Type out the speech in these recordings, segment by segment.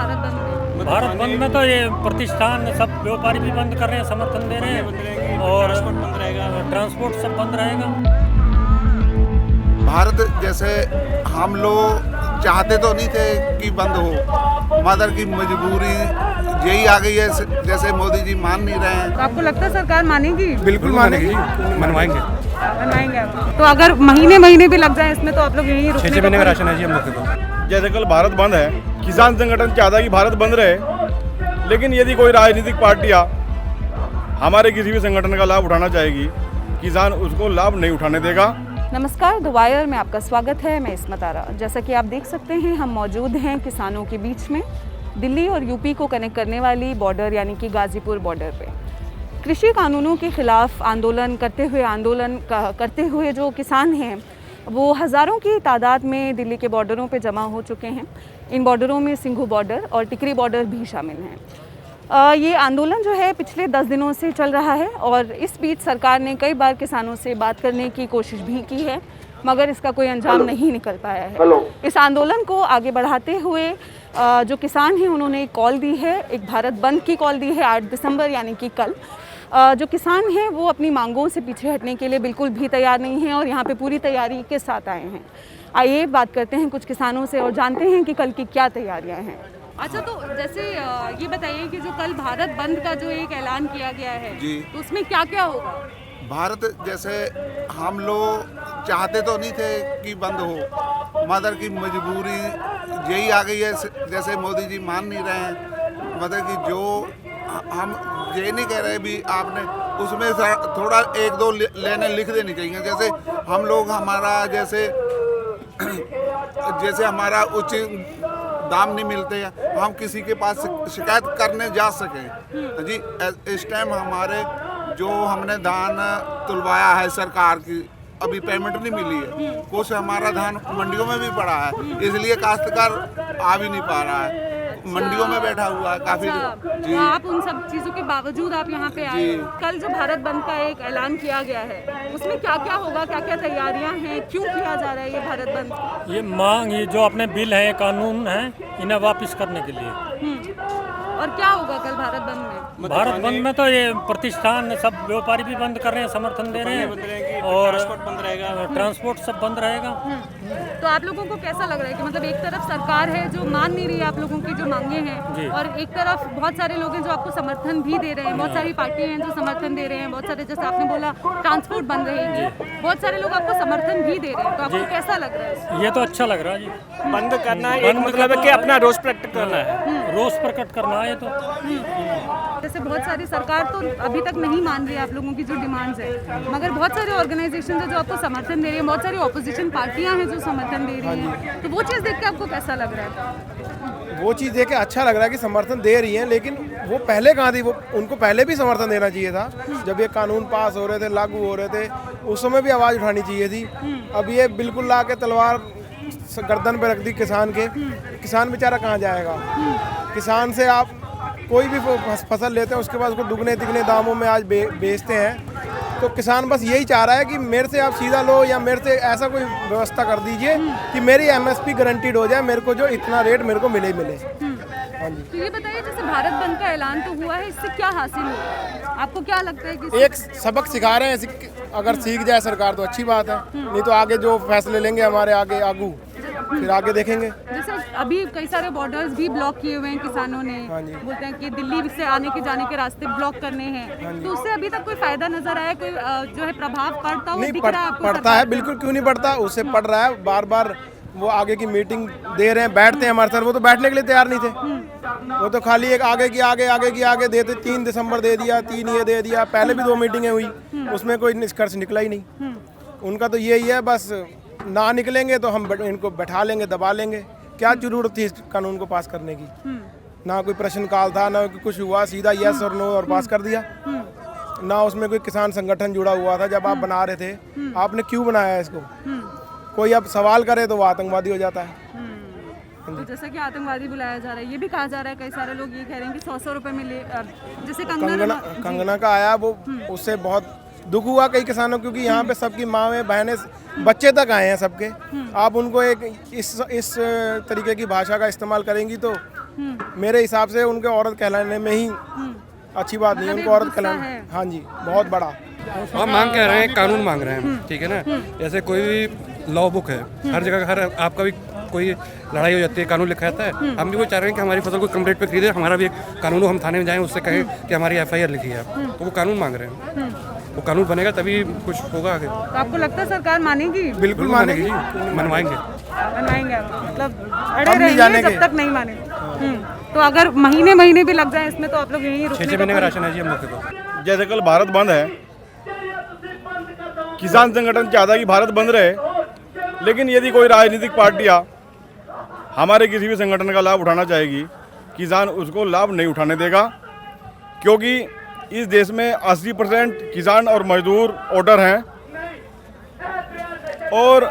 भारत बंद में? भारत बंद में तो ये प्रतिष्ठान सब व्यापारी भी बंद कर रहे हैं, समर्थन दे रहे हैं, और बंद रहेगा, ट्रांसपोर्ट सब बंद रहेगा। भारत जैसे हम लोग चाहते तो नहीं थे कि बंद हो, मगर की मजबूरी यही आ गई है, जैसे मोदी जी मान नहीं रहे हैं। तो आपको लगता है सरकार मानेगी? बिल्कुल मानेगी, मनवाएंगे। बनवाएंगे आप? तो अगर महीने भी लग जाए इसमें तो आप लोग यही रुकने 6 महीने का राशन है जी हम लोग के तो। जैसे कल भारत बंद है, किसान संगठन चाहता है कि भारत बंद रहे, लेकिन यदि कोई राजनीतिक पार्टियां हमारे किसी भी संगठन का लाभ उठाना चाहेगी, किसान उसको लाभ नहीं उठाने देगा। नमस्कार, द वायर में आपका स्वागत है। मैं इस्मत आरा। जैसा कि आप देख सकते हैं, हम मौजूद हैं किसानों के बीच में, दिल्ली और यूपी को कनेक्ट करने वाली बॉर्डर यानी कि गाजीपुर बॉर्डर पे कृषि कानूनों के खिलाफ आंदोलन करते हुए जो किसान हैं वो हज़ारों की तादाद में दिल्ली के बॉर्डरों पे जमा हो चुके हैं। इन बॉर्डरों में सिंघू बॉर्डर और टिकरी बॉर्डर भी शामिल हैं। ये आंदोलन जो है पिछले 10 दिनों से चल रहा है और इस बीच सरकार ने कई बार किसानों से बात करने की कोशिश भी की है, मगर इसका कोई अंजाम नहीं निकल पाया है। इस आंदोलन को आगे बढ़ाते हुए जो किसान हैं उन्होंने एक कॉल दी है, एक भारत बंद की कॉल दी है 8 दिसंबर यानी कि कल। जो किसान हैं वो अपनी मांगों से पीछे हटने के लिए बिल्कुल भी तैयार नहीं हैं और यहाँ पे पूरी तैयारी के साथ आए हैं। आइए बात करते हैं कुछ किसानों से और जानते हैं कि कल की क्या तैयारियाँ हैं। अच्छा, तो जैसे ये बताइए कि जो कल भारत बंद का जो एक ऐलान किया गया है जी, तो उसमें क्या क्या होगा? भारत जैसे हम लोग चाहते तो नहीं थे कि बंद हो, मगर की मजबूरी यही आ गई है, जैसे मोदी जी मान नहीं रहे हैं। मतलब कि जो हम ये नहीं कह रहे भी आपने उसमें थोड़ा 1-2 लाइनें लिख देनी चाहिए, जैसे हम लोग हमारा जैसे हमारा उचित दाम नहीं मिलते हैं, हम किसी के पास शिकायत करने जा सकें जी। इस टाइम हमारे जो हमने धान तुलवाया है सरकार की, अभी पेमेंट नहीं मिली है, कुछ हमारा धान मंडियों में भी पड़ा है, इसलिए काश्तकार आ भी नहीं पा रहा है, मंडियों में बैठा हुआ है काफी जी। तो आप उन सब चीज़ों के बावजूद आप यहाँ पे आए। कल जो भारत बंद का एक ऐलान किया गया है उसमें क्या क्या होगा, क्या क्या तैयारियां हैं, क्यों किया जा रहा है ये भारत बंद? ये मांग, ये जो अपने बिल है, कानून है, इन्हें वापस करने के लिए। और क्या होगा कल भारत बंद में? भारत बंद में तो ये प्रतिष्ठान सब व्यापारी भी बंद कर रहे हैं, समर्थन दे रहे हैं, और बंद रहेगा, ट्रांसपोर्ट सब बंद रहेगा। तो आप लोगों को कैसा लग रहा है कि मतलब एक तरफ सरकार है जो मान नहीं रही है आप लोगों की जो मांगे हैं, और एक तरफ बहुत सारे लोग हैं जो आपको समर्थन भी दे रहे हैं, बहुत सारी पार्टियां हैं जो समर्थन दे रहे हैं, बहुत सारे, जैसे आपने बोला ट्रांसपोर्ट बंद रहेगी, बहुत सारे लोग आपको समर्थन भी दे रहे हैं, तो आपको कैसा लग रहा है? ये तो अच्छा लग रहा है जी। बंद करना है, एक मतलब है कि अपना रोष प्रकट करना है, रोष प्रकट करना है। तो जैसे बहुत सारी सरकार तो अभी तक नहीं मान रही है आप लोगों की जो डिमांड्स है, मगर बहुत सारे ऑर्गेनाइजेशन है जो आपको समर्थन दे रही है, बहुत सारी ऑपोजिशन पार्टियां हैं जो समर्थन दे रही हैं, तो वो चीज़ देख के आपको कैसा लग रहा है? वो चीज़ देख के अच्छा लग रहा है कि समर्थन दे रही हैं, लेकिन वो पहले कहाँ थी? वो उनको पहले भी समर्थन देना चाहिए था, जब ये कानून पास हो रहे थे, लागू हो रहे थे, उस समय भी आवाज़ उठानी चाहिए थी। अब ये बिल्कुल ला के तलवार गर्दन पे रख दी किसान के, किसान बेचारा कहाँ जाएगा? किसान से आप कोई भी फसल लेते हैं उसके बाद उसको दुगने तिगने दामों में आज बेचते हैं, तो किसान बस यही चाह रहा है कि मेरे से आप सीधा लो या मेरे से ऐसा कोई व्यवस्था कर दीजिए कि मेरी MSP गारंटीड हो जाए, मेरे को जो इतना रेट मेरे को मिले। हाँ जी। तो ये बताइए, जैसे भारत बंद का ऐलान तो हुआ है, इससे क्या हासिल हुआ? आपको क्या लगता है कि एक सबक सिखा रहे हैं, अगर सीख जाए सरकार तो अच्छी बात है, नहीं तो आगे जो फैसले लेंगे हमारे आगू फिर आगे देखेंगे। जैसे अभी कई सारे बॉर्डर्स भी ब्लॉक किए हुए हैं किसानों ने, बोलते हैं कि दिल्ली से आने के जाने के रास्ते ब्लॉक करने हैं, तो उससे अभी तक कोई फायदा नजर आया, कोई जो है प्रभाव पड़ता हुआ दिख रहा है आपको? पड़ता है, बिल्कुल क्यों नहीं पड़ता, उससे पड़ रहा है। बार बार वो आगे की मीटिंग दे रहे हैं, बैठते हैं हमारे साथ, वो तो बैठने के लिए तैयार नहीं थे, वो तो खाली एक आगे की आगे देते। 3 दिसंबर दे दिया, 3 ये दे दिया, पहले भी 2 मीटिंगें हुई, उसमें कोई निष्कर्ष निकला ही नहीं। उनका तो यही है, बस ना निकलेंगे तो हम इनको बैठा लेंगे, दबा लेंगे। क्या जरूरत थी इस कानून को पास करने की? ना कोई प्रश्न काल था, ना कुछ हुआ, सीधा यस और नो और पास कर दिया। ना उसमें कोई किसान संगठन जुड़ा हुआ था जब आप बना रहे थे, आपने क्यों बनाया इसको? कोई अब सवाल करे तो वो आतंकवादी हो जाता है। तो जैसा कि आतंकवादी बुलाया जा रहा है, ये भी कहा जा रहा है, कई सारे लोग ये कह रहे हैं कि 100 रुपए मिले। जैसे कंगना का आया, वो उससे बहुत दुख हुआ कई किसानों, क्योंकि यहाँ पे सबकी माँवें बहनें बच्चे तक आए हैं सबके। आप उनको एक इस तरीके की भाषा का इस्तेमाल करेंगी तो मेरे हिसाब से उनके औरत कहलाने में ही अच्छी बात नहीं है, उनको औरत कहलाने। हाँ जी, बहुत बड़ा। हम मांग कह रहे हैं, कानून मांग रहे हैं, ठीक है ना। जैसे कोई भी लॉ बुक है, हर जगह हर आपका भी कोई लड़ाई हो जाती है, कानून लिखा जाता है। हम भी वो चाह रहे हैं कि हमारी फसल को कम रेट पे खरीदे, हमारा भी एक कानून हो, हम थाने में जाएं, उससे कहें कि हमारी FIR लिखी है। तो वो कानून मांग रहे हैं, वो कानून बनेगा तभी कुछ होगा आगे। तो आपको लगता है सरकार मानेगी? बिल्कुल मानेगी जी, मनवाएंगे। मतलब अड़े हम नहीं रहेंगे जानेंगे। जब तक नहीं माने। तो अगर महीने भी लग जाए इसमें तो आप लोग यहीं रुकने 6 महीने का राशन है जी हम लोग के पास। जैसे कल भारत बंद है, किसान संगठन चाहता है कि भारत बंद रहे, लेकिन यदि कोई राजनीतिक पार्टियां हमारे किसी भी संगठन का लाभ उठाना चाहेगी, किसान उसको लाभ नहीं उठाने देगा, क्योंकि इस देश में 80% किसान और मजदूर वोटर हैं। और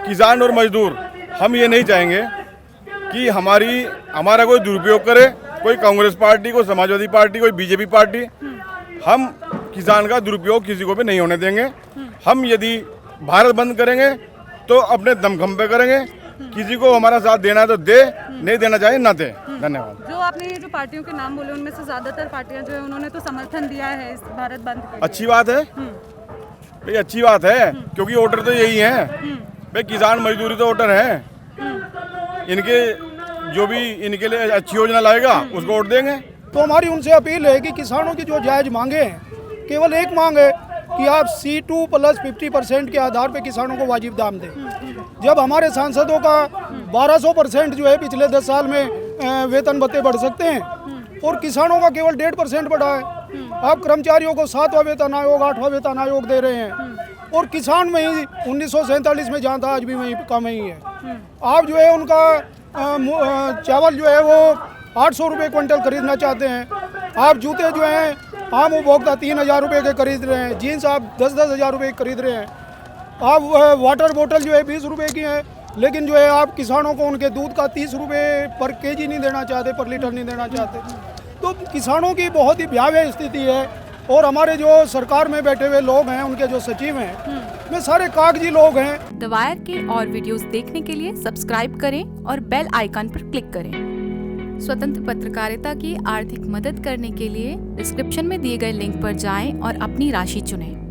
किसान और मजदूर हम ये नहीं चाहेंगे कि हमारा कोई दुरुपयोग करे, कोई कांग्रेस पार्टी, कोई समाजवादी पार्टी, कोई BJP पार्टी। हम किसान का दुरुपयोग किसी को भी नहीं होने देंगे। हम यदि भारत बंद करेंगे तो अपने दमखम पे करेंगे, किसी को हमारा साथ देना है तो दे, नहीं देना चाहिए ना दे। धन्यवाद। जो आपने ये जो पार्टियों के नाम बोले उनमें से ज्यादातर पार्टियां जो है उन्होंने तो समर्थन दिया है इस भारत बंद के लिए। अच्छी बात है भाई, अच्छी बात है, क्योंकि वोटर तो यही हैं भाई, किसान मजदूरी तो वोटर हैं। इनके जो भी इनके लिए अच्छी योजना लाएगा उसको वोट देंगे। तो हमारी उनसे अपील है कि किसानों की जो जायज़ मांगे हैं, केवल एक मांग है कि आप C2 + 50% के आधार पे किसानों को वाजिब दाम दें। जब हमारे सांसदों का 1200% जो है पिछले 10 साल में वेतन भत्ते बढ़ सकते हैं और किसानों का केवल 1.5% बढ़ा है। आप कर्मचारियों को 7वां वेतन आयोग, 8वां वेतन आयोग दे रहे हैं और किसान में ही 1947 में जहाँ था आज भी वहीं कम ही है। आप जो है उनका चावल जो है वो 800 रुपये क्विंटल खरीदना चाहते हैं। आप जूते जो हैं आम उपभोक्ता 3000 रुपये के खरीद रहे हैं, जीन्स आप 10-10 हज़ार रुपये खरीद रहे हैं। आप वाटर बोतल जो है 20 रुपये की है, लेकिन जो है आप किसानों को उनके दूध का 30 रुपये पर केजी नहीं देना चाहते, पर लीटर नहीं देना चाहते। तो किसानों की बहुत ही भयावह स्थिति है। और हमारे जो सरकार में बैठे हुए लोग हैं, उनके जो सचिव हैं, वे सारे कागजी लोग हैं। द वायर के और वीडियोस देखने के लिए सब्सक्राइब करें और बेल आइकन पर क्लिक करें। स्वतंत्र पत्रकारिता की आर्थिक मदद करने के लिए डिस्क्रिप्शन में दिए गए लिंक पर जाएं और अपनी राशि चुनें।